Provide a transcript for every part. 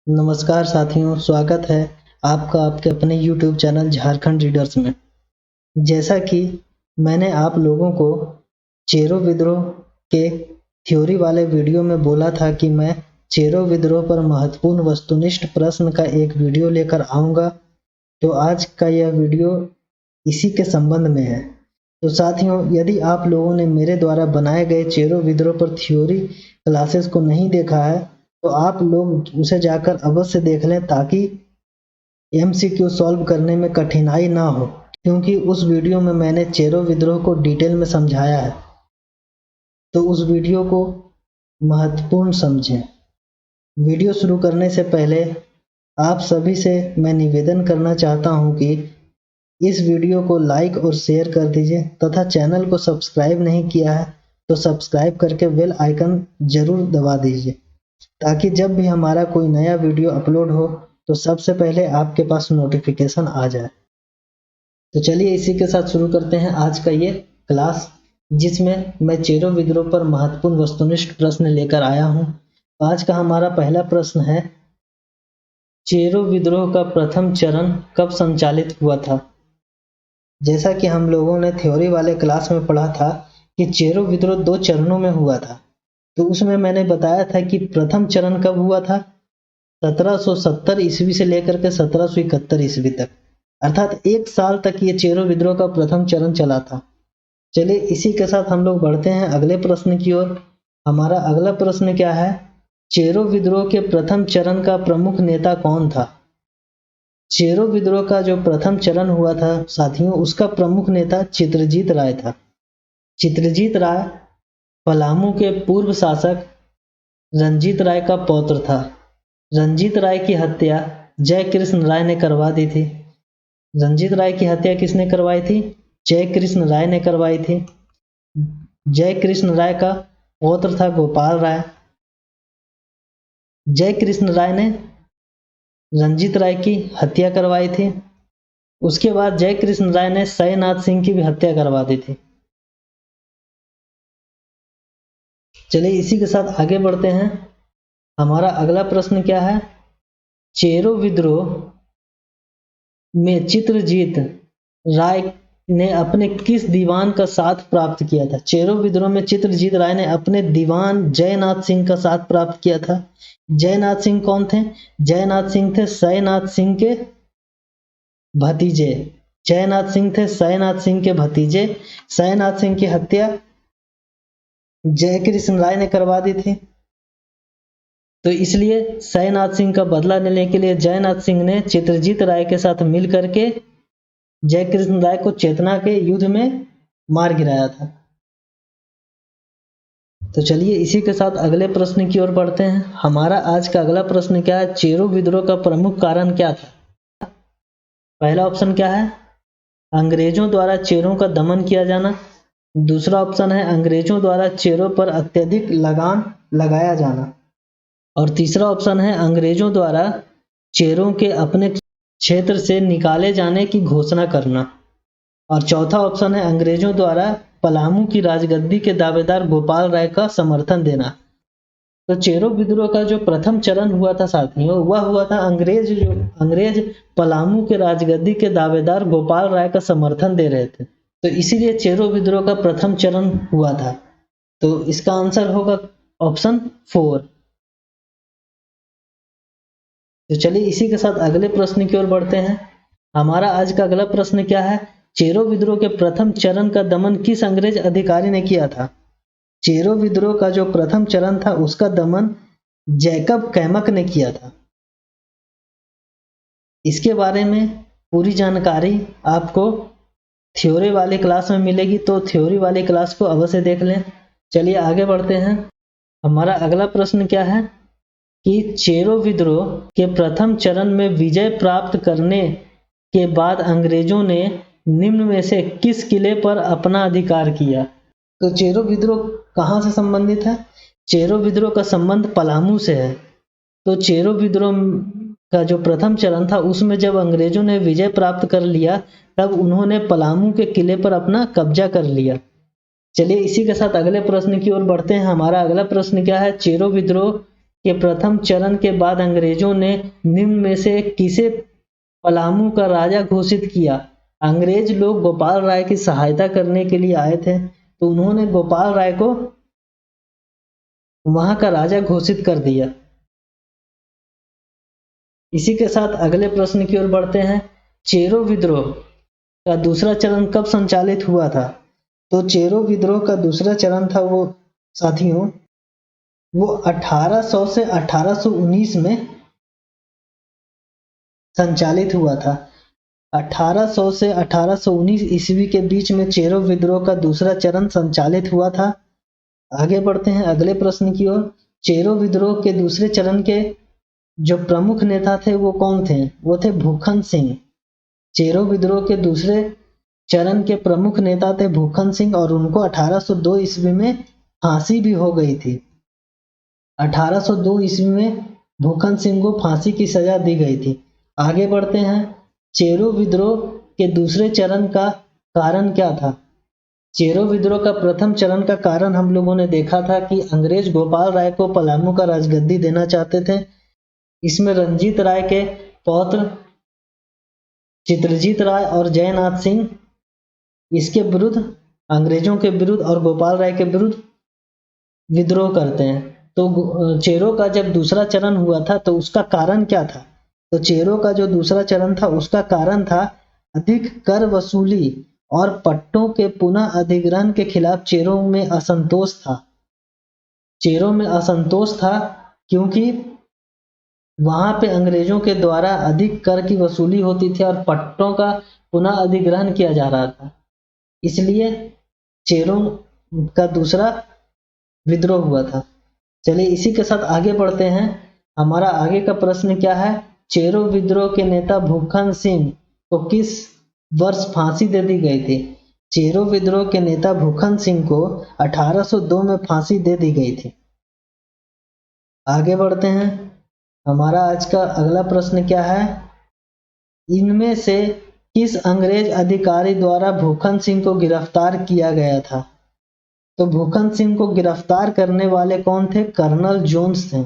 नमस्कार साथियों, स्वागत है आपका आपके अपने YouTube चैनल झारखंड रीडर्स में। जैसा कि मैंने आप लोगों को चेरो विद्रोह के थ्योरी वाले वीडियो में बोला था कि मैं चेरो विद्रोह पर महत्वपूर्ण वस्तुनिष्ठ प्रश्न का एक वीडियो लेकर आऊँगा, तो आज का यह वीडियो इसी के संबंध में है। तो साथियों, यदि आप लोगों ने मेरे द्वारा बनाए गए चेरो विद्रोह पर थ्योरी क्लासेस को नहीं देखा है, तो आप लोग उसे जाकर अवश्य देख लें ताकि MCQ सॉल्व करने में कठिनाई ना हो, क्योंकि उस वीडियो में मैंने चेरो विद्रोह को डिटेल में समझाया है। तो उस वीडियो को महत्वपूर्ण समझें। वीडियो शुरू करने से पहले आप सभी से मैं निवेदन करना चाहता हूं कि इस वीडियो को लाइक और शेयर कर दीजिए तथा चैनल को सब्सक्राइब नहीं किया है तो सब्सक्राइब करके बेल आइकन जरूर दबा दीजिए, ताकि जब भी हमारा कोई नया वीडियो अपलोड हो तो सबसे पहले आपके पास नोटिफिकेशन आ जाए। तो चलिए इसी के साथ शुरू करते हैं आज का ये क्लास, जिसमें मैं चेरो विद्रोह पर महत्वपूर्ण वस्तुनिष्ठ प्रश्न लेकर आया हूँ। आज का हमारा पहला प्रश्न है, चेरो विद्रोह का प्रथम चरण कब संचालित हुआ था? जैसा कि हम लोगों ने थ्योरी वाले क्लास में पढ़ा था कि चेरो विद्रोह 2 चरणों में हुआ था। तो उसमें मैंने बताया था कि प्रथम चरण कब हुआ था? 1770 ईस्वी से लेकर के 1771 ईस्वी तक, अर्थात 1 साल तक ये चेरो विद्रोह का प्रथम चरण चला था। चलिए इसी के साथ हम लोग बढ़ते हैं अगले प्रश्न की ओर। हमारा अगला प्रश्न क्या है? चेरो विद्रोह के प्रथम चरण का प्रमुख नेता कौन था? चेरो विद्रोह का जो प्रथम चरण हुआ था साथियों, उसका प्रमुख नेता चित्रजीत राय था। चित्रजीत राय पलामू के पूर्व शासक रंजीत राय का पौत्र था। रंजीत राय की हत्या जय कृष्ण राय ने करवा दी थी। रंजीत राय की हत्या किसने करवाई थी? जय कृष्ण राय ने करवाई थी। जय कृष्ण राय का पौत्र था गोपाल राय। जय कृष्ण राय ने रंजीत राय की हत्या करवाई थी। उसके बाद जय कृष्ण राय ने सयनाथ सिंह की भी हत्या करवा दी थी। चलिए इसी के साथ आगे बढ़ते हैं। हमारा अगला प्रश्न क्या है? चेरो विद्रोह में चित्रजीत राय ने अपने किस दीवान का साथ प्राप्त किया था? चेरो विद्रोह में चित्रजीत राय ने अपने दीवान जयनाथ सिंह का साथ प्राप्त किया था। जयनाथ सिंह कौन थे? जयनाथ सिंह थे सयनाथ सिंह के भतीजे। जयनाथ सिंह थे सयनाथ सिंह के भतीजे। सयनाथ सिंह की हत्या जय कृष्ण राय ने करवा दी थी। तो इसलिए सयनाथ सिंह का बदला लेने के लिए जयनाथ सिंह ने चित्रजीत राय के साथ मिल करके जय कृष्ण राय को चेतना के युद्ध में मार गिराया था। तो चलिए इसी के साथ अगले प्रश्न की ओर बढ़ते हैं। हमारा आज का अगला प्रश्न क्या है? चेरो विद्रोह का प्रमुख कारण क्या था? पहला ऑप्शन क्या है? अंग्रेजों द्वारा चेरों का दमन किया जाना। दूसरा ऑप्शन है अंग्रेजों द्वारा चेरों पर अत्यधिक लगान लगाया जाना। और तीसरा ऑप्शन है अंग्रेजों द्वारा चेरों के अपने क्षेत्र से निकाले जाने की घोषणा करना। और चौथा ऑप्शन है अंग्रेजों द्वारा पलामू की राजगद्दी के दावेदार गोपाल राय का समर्थन देना। तो चेरो विद्रोह का जो प्रथम चरण हुआ था साथियों, वह हुआ था अंग्रेज पलामू के राजगद्दी के दावेदार गोपाल राय का समर्थन दे रहे थे, तो इसीलिए चेरो विद्रोह का प्रथम चरण हुआ था। तो इसका आंसर होगा ऑप्शन 4। तो चलिए इसी के साथ अगले प्रश्न की ओर बढ़ते हैं। हमारा आज का अगला प्रश्न क्या है? चेरो विद्रोह के प्रथम चरण का दमन किस अंग्रेज अधिकारी ने किया था? चेरो विद्रोह का जो प्रथम चरण था उसका दमन जैकब कैमक ने किया था। इसके बारे में पूरी जानकारी आपको थ्योरी वाली क्लास में मिलेगी, तो थ्योरी वाली क्लास को अवश्य देख लें। चलिए आगे बढ़ते हैं। हमारा अगला प्रश्न क्या है कि चेरो विद्रोह के प्रथम चरण में विजय प्राप्त करने के बाद अंग्रेजों ने निम्न में से किस किले पर अपना अधिकार किया? तो चेरो विद्रोह कहाँ से संबंधित है? चेरो विद्रोह का संबंध पलामू से है। तो चेरो विद्रोह का जो प्रथम चरण था उसमें जब अंग्रेजों ने विजय प्राप्त कर लिया, तब उन्होंने पलामू के किले पर अपना कब्जा कर लिया। चलिए इसी के साथ अगले प्रश्न की ओर बढ़ते हैं। हमारा अगला प्रश्न क्या है? चेरो विद्रोह के प्रथम चरण के बाद अंग्रेजों ने निम्न में से किसे पलामू का राजा घोषित किया? अंग्रेज लोग गोपाल राय की सहायता करने के लिए आए थे, तो उन्होंने गोपाल राय को वहां का राजा घोषित कर दिया। इसी के साथ अगले प्रश्न की ओर बढ़ते हैं। चेरो विद्रोह का दूसरा चरण कब संचालित हुआ था? तो चेरो विद्रोह का दूसरा चरण था वो साथियों, वो 1800 से 1819 में संचालित हुआ था। 1800 से 1819 ईस्वी के बीच में चेरो विद्रोह का दूसरा चरण संचालित हुआ था। आगे बढ़ते हैं अगले प्रश्न की ओर। चेरो विद्रोह के दूसरे चरण के जो प्रमुख नेता थे वो कौन थे? वो थे भूखन सिंह। चेरो विद्रोह के दूसरे चरण के प्रमुख नेता थे भूखन सिंह और उनको 1802 ईस्वी में फांसी भी हो गई थी। 1802 ईस्वी में भूखन सिंह को फांसी की सजा दी गई थी। आगे बढ़ते हैं। चेरो विद्रोह के दूसरे चरण का कारण क्या था? चेरो विद्रोह का प्रथम चरण का कारण हम लोगों ने देखा था कि अंग्रेज गोपाल राय को पलामू का राजगद्दी देना चाहते थे। इसमें रंजीत राय के पौत्र चित्रजीत राय और जयनाथ सिंह इसके विरुद्ध, अंग्रेजों के विरुद्ध और गोपाल राय के विरुद्ध विद्रोह करते हैं। तो चेरो का जब दूसरा चरण हुआ था तो उसका कारण क्या था? तो चेरो का जो दूसरा चरण था उसका कारण था अधिक कर वसूली और पट्टों के पुनः अधिग्रहण के खिलाफ चेरो में असंतोष था। चेरो में असंतोष था क्योंकि वहां पे अंग्रेजों के द्वारा अधिक कर की वसूली होती थी और पट्टों का पुनः अधिग्रहण किया जा रहा था। इसलिए चेरो का दूसरा विद्रोह हुआ था। चलिए इसी के साथ आगे बढ़ते हैं। हमारा आगे का प्रश्न क्या है? चेरो विद्रोह के नेता भूखन सिंह को किस वर्ष फांसी दे दी गई थी? चेरो विद्रोह के नेता भूखन सिंह को 1802 में फांसी दे दी गई थी। आगे बढ़ते हैं। हमारा आज का अगला प्रश्न क्या है? इनमें से किस अंग्रेज अधिकारी द्वारा भूखन सिंह को गिरफ्तार किया गया था? तो भूखन सिंह को गिरफ्तार करने वाले कौन थे? कर्नल जोन्स थे।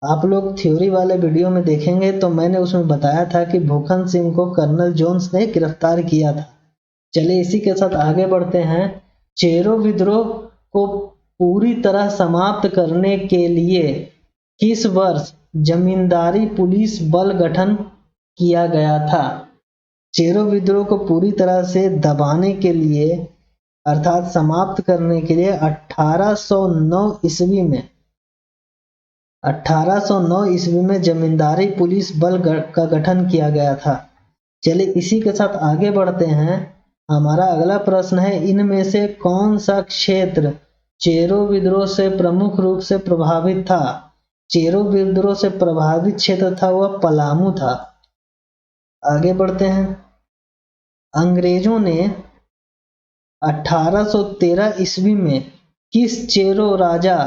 आप लोग थ्योरी वाले वीडियो में देखेंगे तो मैंने उसमें बताया था कि भूखन सिंह को कर्नल जोन्स ने गिरफ्तार किया था। चलिए इसी के साथ आगे बढ़ते हैं। चेरो विद्रोह को पूरी तरह समाप्त करने के लिए किस वर्ष जमींदारी पुलिस बल गठन किया गया था? चेरो विद्रोह को पूरी तरह से दबाने के लिए अर्थात समाप्त करने के लिए 1809 ईस्वी में 1809 ईस्वी में जमींदारी पुलिस बल का गठन किया गया था। चलिए इसी के साथ आगे बढ़ते हैं। हमारा अगला प्रश्न है, इनमें से कौन सा क्षेत्र चेरो विद्रोह से प्रमुख रूप से प्रभावित था? चेरो विद्रोह से प्रभावित क्षेत्र था वह पलामू था। आगे बढ़ते हैं। अंग्रेजों ने 1813 ईस्वी में किस चेरो राजा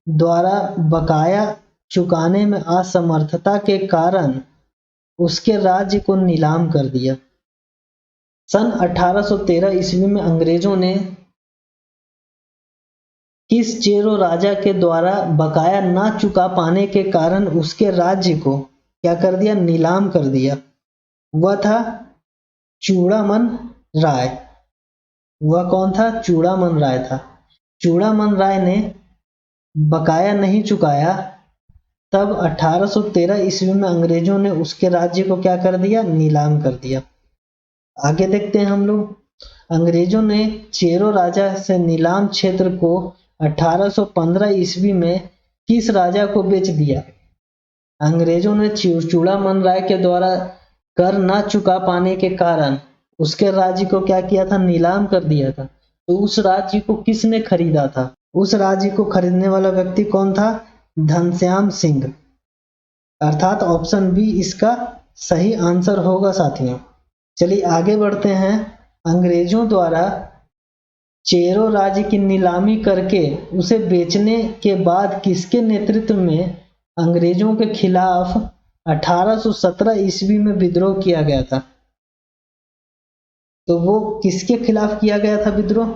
द्वारा बकाया चुकाने में असमर्थता के कारण उसके राज्य को नीलाम कर दिया? सन 1813 ईस्वी में अंग्रेजों ने किस चेरो राजा के द्वारा बकाया ना चुका पाने के कारण उसके राज्य को क्या कर दिया? नीलाम कर दिया। वह था चूड़ामन राय। वह कौन था? चूड़ामन राय था। चूड़ामन राय ने बकाया नहीं चुकाया, तब 1813 ईस्वी में अंग्रेजों ने उसके राज्य को क्या कर दिया? नीलाम कर दिया। आगे देखते हैं हम लोग। अंग्रेजों ने चेरो राजा से नीलाम क्षेत्र को 1815 ईस्वी में किस राजा को बेच दिया? अंग्रेजों ने चूड़ामन राय के द्वारा कर ना चुका पाने के कारण उसके राज्य को क्या किया था? नीलाम कर दिया था। तो उस राज्य को किसने खरीदा था? उस राज्य को खरीदने वाला व्यक्ति कौन था? घनश्याम सिंह। अर्थात ऑप्शन बी इसका सही आंसर होगा साथियों। चलिए आगे बढ़ते हैं। अंग्रेजों द्वारा चेरो राज्य की नीलामी करके उसे बेचने के बाद किसके नेतृत्व में अंग्रेजों के खिलाफ 1817 ईस्वी में विद्रोह किया गया था? तो वो किसके खिलाफ किया गया था विद्रोह?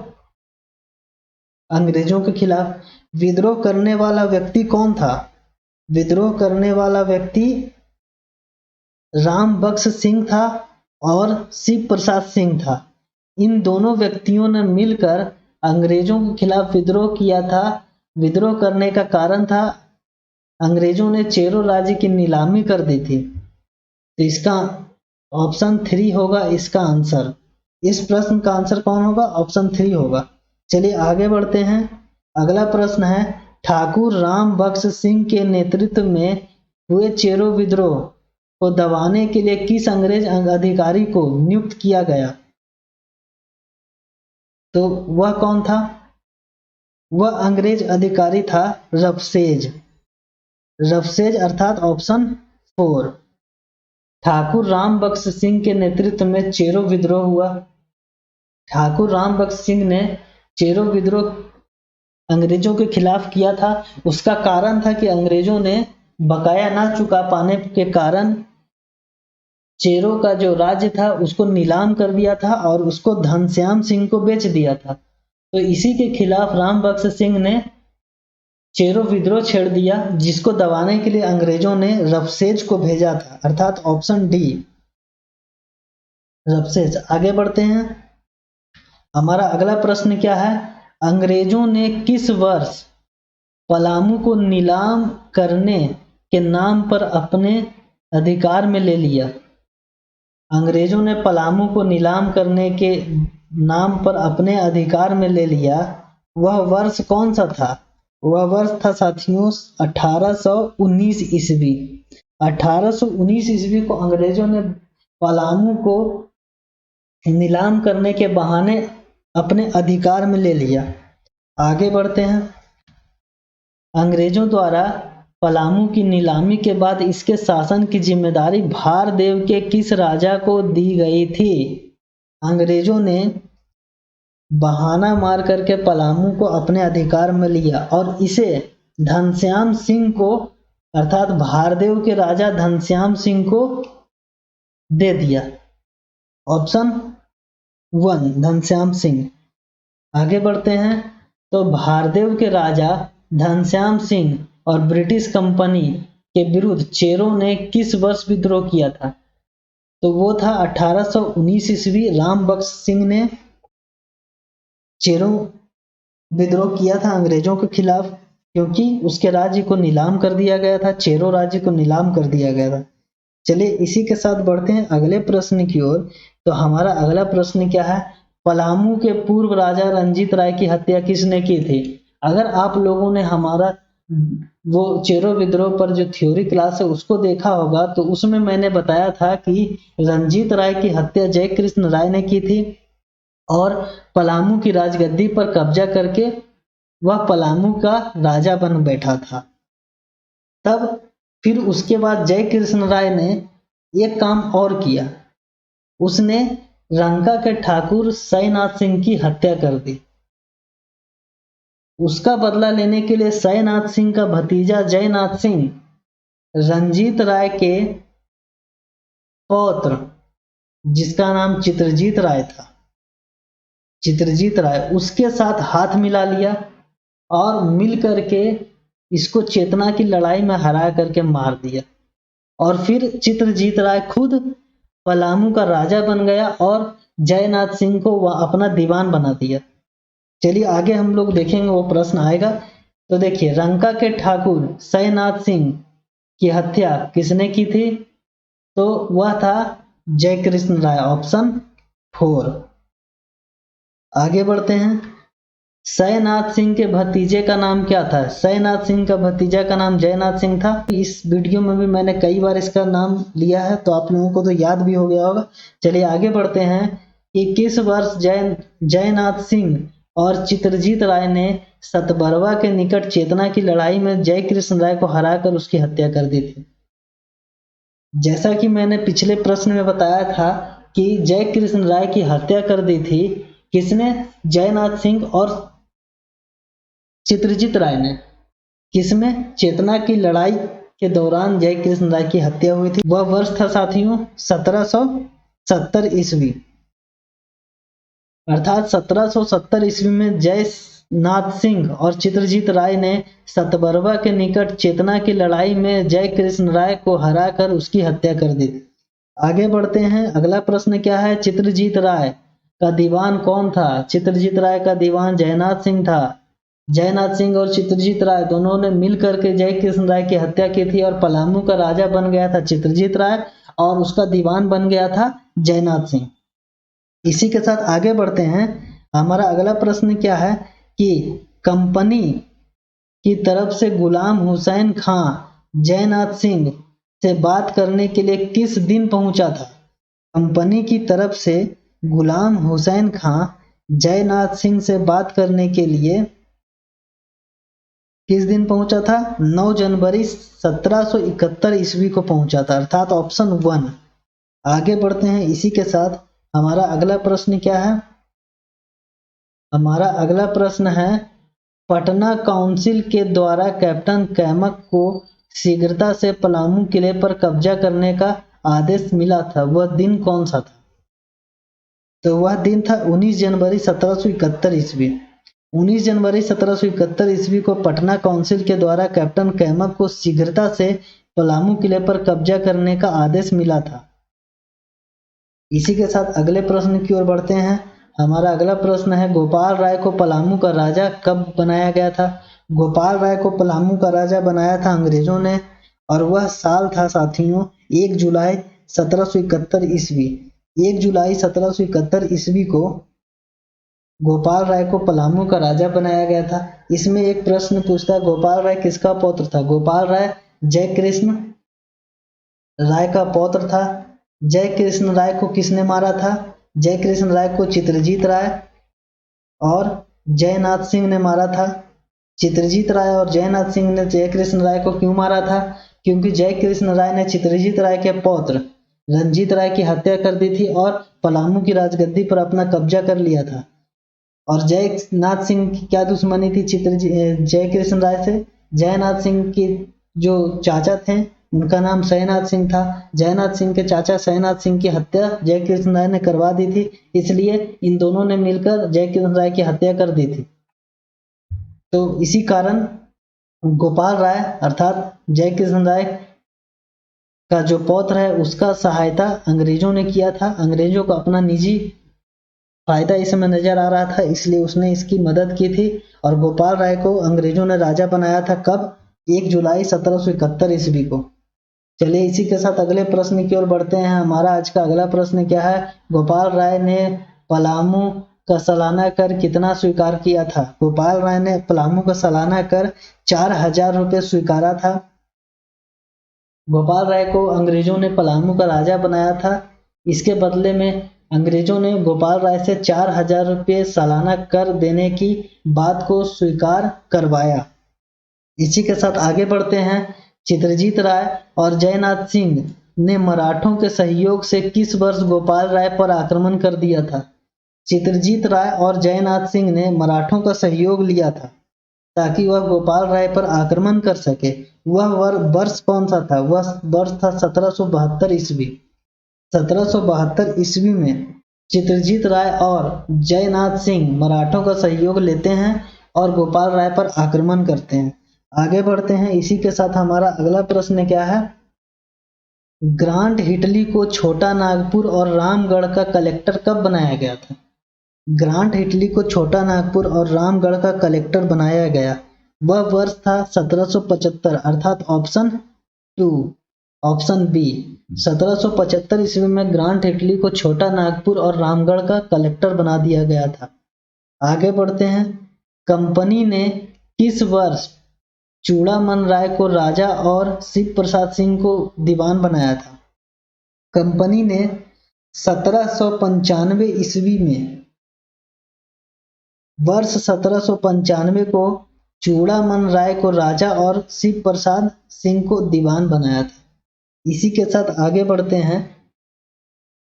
अंग्रेजों के खिलाफ। विद्रोह करने वाला व्यक्ति कौन था? विद्रोह करने वाला व्यक्ति राम बख्श सिंह था और शिव प्रसाद सिंह था। इन दोनों व्यक्तियों ने मिलकर अंग्रेजों के खिलाफ विद्रोह किया था। विद्रोह करने का कारण था अंग्रेजों ने चेरो राज्य की नीलामी कर दी थी। तो इसका ऑप्शन 3 होगा इसका आंसर। इस प्रश्न का आंसर कौन होगा? ऑप्शन 3 होगा। चलिए आगे बढ़ते हैं। अगला प्रश्न है, ठाकुर राम बख्श सिंह के नेतृत्व में हुए चेरो विद्रोह को दबाने के लिए किस अंग्रेज अधिकारी को नियुक्त किया गया? तो वह कौन था? वह अंग्रेज अधिकारी था रफसेज। रफसेज अर्थात ऑप्शन 4। ठाकुर राम बख्श सिंह के नेतृत्व में चेरो विद्रोह हुआ। ठाकुर राम बख्श सिंह ने चेरो विद्रोह अंग्रेजों के खिलाफ किया था। उसका कारण था कि अंग्रेजों ने बकाया ना चुका पाने के कारण चेरो का जो राज्य था उसको नीलाम कर दिया था और उसको घनश्याम सिंह को बेच दिया था। तो इसी के खिलाफ राम बख्श सिंह ने चेरो विद्रोह छेड़ दिया, जिसको दबाने के लिए अंग्रेजों ने रफसेज को भेजा था, अर्थात ऑप्शन डी रफसेज। आगे बढ़ते हैं। हमारा अगला प्रश्न क्या है? अंग्रेजों ने किस वर्ष पलामू को नीलाम करने के नाम पर अपने अधिकार में ले लिया? अंग्रेजों ने पलामू को नीलाम करने के नाम पर अपने अधिकार में ले लिया। वह वर्ष कौन सा था? वह वर्ष था साथियों 1819 ईस्वी। 1819 ईस्वी को अंग्रेजों ने पलामू को नीलाम करने के बहाने अपने अधिकार में ले लिया। आगे बढ़ते हैं। अंग्रेजों द्वारा पलामू की नीलामी के बाद इसके शासन की जिम्मेदारी भारदेव के किस राजा को दी गई थी? अंग्रेजों ने बहाना मार करके पलामू को अपने अधिकार में लिया और इसे घनश्याम सिंह को, अर्थात भारदेव के राजा घनश्याम सिंह को दे दिया। ऑप्शन 1 घनश्याम सिंह। आगे बढ़ते हैं। तो भारदेव के राजा घनश्याम सिंह और ब्रिटिश कंपनी के विरुद्ध चेरो ने किस वर्ष विद्रोह किया था? तो वो था 1819 ईस्वी। राम बख्श सिंह ने चेरो विद्रोह किया था अंग्रेजों के खिलाफ, क्योंकि उसके राज्य को नीलाम कर दिया गया था। चेरो राज्य को नीलाम कर दिया गया था। चलिए इसी के साथ बढ़ते हैं अगले प्रश्न की ओर। तो हमारा अगला प्रश्न क्या है? पलामू के पूर्व राजा रंजीत राय की हत्या किसने की थी? अगर आप लोगों ने हमारा वो चेरो विद्रोह पर जो थ्योरी क्लास है उसको देखा होगा, तो उसमें मैंने बताया था कि रंजीत राय की हत्या जय कृष्ण राय ने की थी और पलामू की राजगद्दी पर कब्जा करके वह पलामू का राजा बन बैठा था। तब फिर उसके बाद जय कृष्ण राय ने एक काम और किया। उसने रंका के ठाकुर सयनाथ सिंह की हत्या कर दी। उसका बदला लेने के लिए सयनाथ सिंह का भतीजा जयनाथ सिंह रंजीत राय के पौत्र, जिसका नाम चित्रजीत राय था, चित्रजीत राय, उसके साथ हाथ मिला लिया और मिल करके इसको चेतना की लड़ाई में हरा करके मार दिया। और फिर चित्रजीत राय खुद पलामू का राजा बन गया और जयनाथ सिंह को वह अपना दीवान बना दिया। चलिए आगे हम लोग देखेंगे, वो प्रश्न आएगा। तो देखिए, रंका के ठाकुर सयनाथ सिंह की हत्या किसने की थी? तो वह था जय कृष्ण राय, ऑप्शन 4। आगे बढ़ते हैं। सयनाथ सिंह के भतीजे का नाम क्या था? सयनाथ सिंह का भतीजा का नाम जयनाथ सिंह था। इस वीडियो में भी मैंने कई बार इसका नाम लिया है, तो आप लोगों को तो याद भी हो गया होगा। चलिए आगे बढ़ते हैं कि किस वर्ष जयनाथ सिंह और चित्रजीत राय ने सतबरवा के निकट चेतना की लड़ाई में जय कृष्ण राय को हराकर उसकी हत्या कर दी थी। जैसा कि मैंने पिछले प्रश्न में बताया था कि जय कृष्ण राय की हत्या कर दी थी किसने? जयनाथ सिंह और चित्रजीत राय ने। किसमें? चेतना की लड़ाई के दौरान जय कृष्ण राय की हत्या हुई थी। वह वर्ष था साथियों 1770 ईस्वी। अर्थात 1770 ईस्वी में नाथ सिंह और चित्रजीत राय ने सतबरवा के निकट चेतना की लड़ाई में जय कृष्ण राय को हराकर उसकी हत्या कर दी थी। आगे बढ़ते हैं। अगला प्रश्न क्या है? चित्रजीत राय का दीवान कौन था? चित्रजीत राय का दीवान जयनाथ सिंह था। जयनाथ सिंह और चित्रजीत राय दोनों ने मिलकर के जय कृष्ण राय की हत्या की थी और पलामू का राजा बन गया था चित्रजीत राय और उसका दीवान बन गया था जयनाथ सिंह। इसी के साथ आगे बढ़ते हैं। हमारा अगला प्रश्न क्या है कि कंपनी की तरफ से गुलाम हुसैन खां जयनाथ सिंह से बात करने के लिए किस दिन पहुंचा था? कंपनी की तरफ से गुलाम हुसैन खां जयनाथ सिंह से बात करने के लिए किस दिन पहुंचा था? 9 जनवरी 1771 ईस्वी को पहुंचा था, अर्थात ऑप्शन 1। आगे बढ़ते हैं। इसी के साथ हमारा अगला प्रश्न क्या है? हमारा अगला प्रश्न है पटना काउंसिल के द्वारा कैप्टन कैमक को शीघ्रता से पलामू किले पर कब्जा करने का आदेश मिला था, वह दिन कौन सा था? तो वह दिन था 19 जनवरी 1771 ईस्वी। 19 जनवरी 1771 ईस्वी को पटना काउंसिल के द्वारा कैप्टन कैमक को शीघ्रता से पलामू किले पर कब्जा करने का आदेश मिला था। इसी के साथ अगले प्रश्न की ओर बढ़ते हैं। हमारा अगला प्रश्न है गोपाल राय को पलामू का राजा कब बनाया गया था? गोपाल राय को पलामू का राजा बनाया था अंग्रेजों ने और वह साल था साथियों 1 जुलाई 1771 ईस्वी। 1 जुलाई 1771 ईस्वी को गोपाल राय को पलामू का राजा बनाया गया था। इसमें एक प्रश्न पूछता है गोपाल राय किसका पौत्र था? गोपाल राय जय कृष्ण राय का पौत्र था। जय कृष्ण राय को किसने मारा था? जय कृष्ण राय को चित्रजीत राय और जयनाथ सिंह ने मारा था। चित्रजीत राय और जयनाथ सिंह ने जय कृष्ण राय को क्यों मारा था? क्योंकि जय कृष्ण राय ने चित्रजीत राय के पौत्र रंजीत राय की हत्या कर दी थी और पलामू की राजगद्दी पर अपना कब्जा कर लिया था। और जयनाथ सिंह की क्या दुश्मनी थी जय कृष्ण राय से? जयनाथ सिंह के जो चाचा थे उनका नाम सयानाथ सिंह था। जयनाथ सिंह के चाचा सयानाथ सिंह की हत्या जय कृष्ण राय ने करवा दी थी, इसलिए इन दोनों ने मिलकर जय कृष्ण राय की हत्या कर दी थी। तो इसी कारण गोपाल राय अर्थात जय कृष्ण राय का जो पौत्र है उसका सहायता अंग्रेजों ने किया था। अंग्रेजों को अपना निजी फायदा इसमें नजर आ रहा था, इसलिए उसने इसकी मदद की थी और गोपाल राय को अंग्रेजों ने राजा बनाया था। कब? 1 जुलाई 1771 ईस्वी को। चलिए इसी के साथ अगले प्रश्न की ओर बढ़ते हैं। हमारा आज का अगला प्रश्न क्या है? गोपाल राय ने पलामू का सालाना कर कितना स्वीकार किया था? गोपाल राय ने पलामू का सालाना कर 4000 रुपये स्वीकारा था। गोपाल राय को अंग्रेजों ने पलामू का राजा बनाया था। इसके बदले में अंग्रेजों ने गोपाल राय से 4000 रुपये सालाना कर देने की बात को स्वीकार करवाया। इसी के साथ आगे बढ़ते हैं। चित्रजीत राय और जयनाथ सिंह ने मराठों के सहयोग से किस वर्ष गोपाल राय पर आक्रमण कर दिया था? चित्रजीत राय और जयनाथ सिंह ने मराठों का सहयोग लिया था ताकि वह गोपाल राय पर आक्रमण कर सके। वह वर्ष कौन सा था? वह वर्ष था 1772 ईस्वी। 1772 ईस्वी में चित्रजीत राय और जयनाथ सिंह मराठों का सहयोग लेते हैं और गोपाल राय पर आक्रमण करते हैं। आगे बढ़ते हैं। इसी के साथ हमारा अगला प्रश्न क्या है? ग्रांट हिटली को छोटा नागपुर और रामगढ़ का कलेक्टर कब बनाया गया था? ग्रांट हिटली को छोटा नागपुर और रामगढ़ का कलेक्टर बनाया गया, वह वर्ष था 1775 अर्थात ऑप्शन 2, ऑप्शन बी। 1775 ईस्वी में ग्रांट हिटली को छोटा नागपुर और रामगढ़ का कलेक्टर बना दिया गया था। आगे बढ़ते हैं। कंपनी ने किस वर्ष चूड़ामन राय को राजा और शिव प्रसाद सिंह को दीवान बनाया था? कंपनी ने 1795 ईस्वी में वर्ष 1795 को चूड़ामन राय को राजा और शिव प्रसाद सिंह को दीवान बनाया था। इसी के साथ आगे बढ़ते हैं।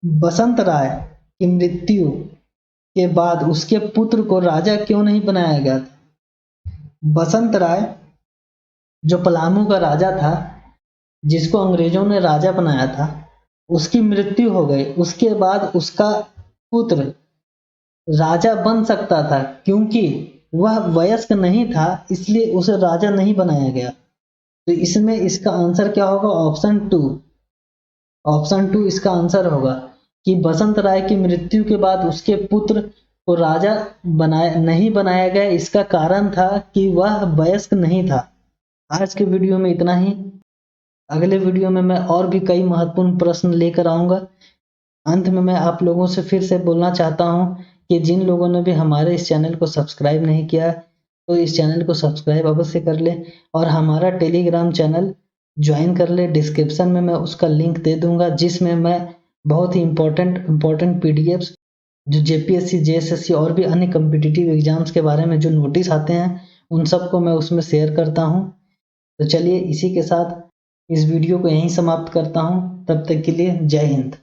बसंत राय की मृत्यु के बाद उसके पुत्र को राजा क्यों नहीं बनाया गया था? बसंत राय जो पलामू का राजा था जिसको अंग्रेजों ने राजा बनाया था, उसकी मृत्यु हो गई। उसके बाद उसका पुत्र राजा बन सकता था क्योंकि वह वयस्क नहीं था, इसलिए उसे राजा नहीं बनाया गया। तो इसमें इसका आंसर क्या होगा? Option two. ऑप्शन टू इसका आंसर होगा कि बसंत राय की मृत्यु के बाद उसके पुत्र को राजा नहीं बनाया गया। इसका कारण था कि वह वयस्क नहीं था। आज के वीडियो में इतना ही। अगले वीडियो में मैं और भी कई महत्वपूर्ण प्रश्न लेकर आऊंगा। अंत में मैं आप लोगों से फिर से बोलना चाहता हूं कि जिन लोगों ने भी हमारे इस चैनल को सब्सक्राइब नहीं किया तो इस चैनल को सब्सक्राइब अवश्य कर ले और हमारा टेलीग्राम चैनल ज्वाइन कर ले। डिस्क्रिप्शन में मैं उसका लिंक दे दूंगा, जिसमें मैं बहुत ही इंपॉर्टेंट पीडीएफ्स जो जेपीएससी, जेएसएससी और भी अन्य कम्पिटिटिव एग्जाम्स के बारे में जो नोटिस आते हैं उन सबको मैं उसमें शेयर करता हूं। तो चलिए इसी के साथ इस वीडियो को यहीं समाप्त करता हूं। तब तक के लिए जय हिंद।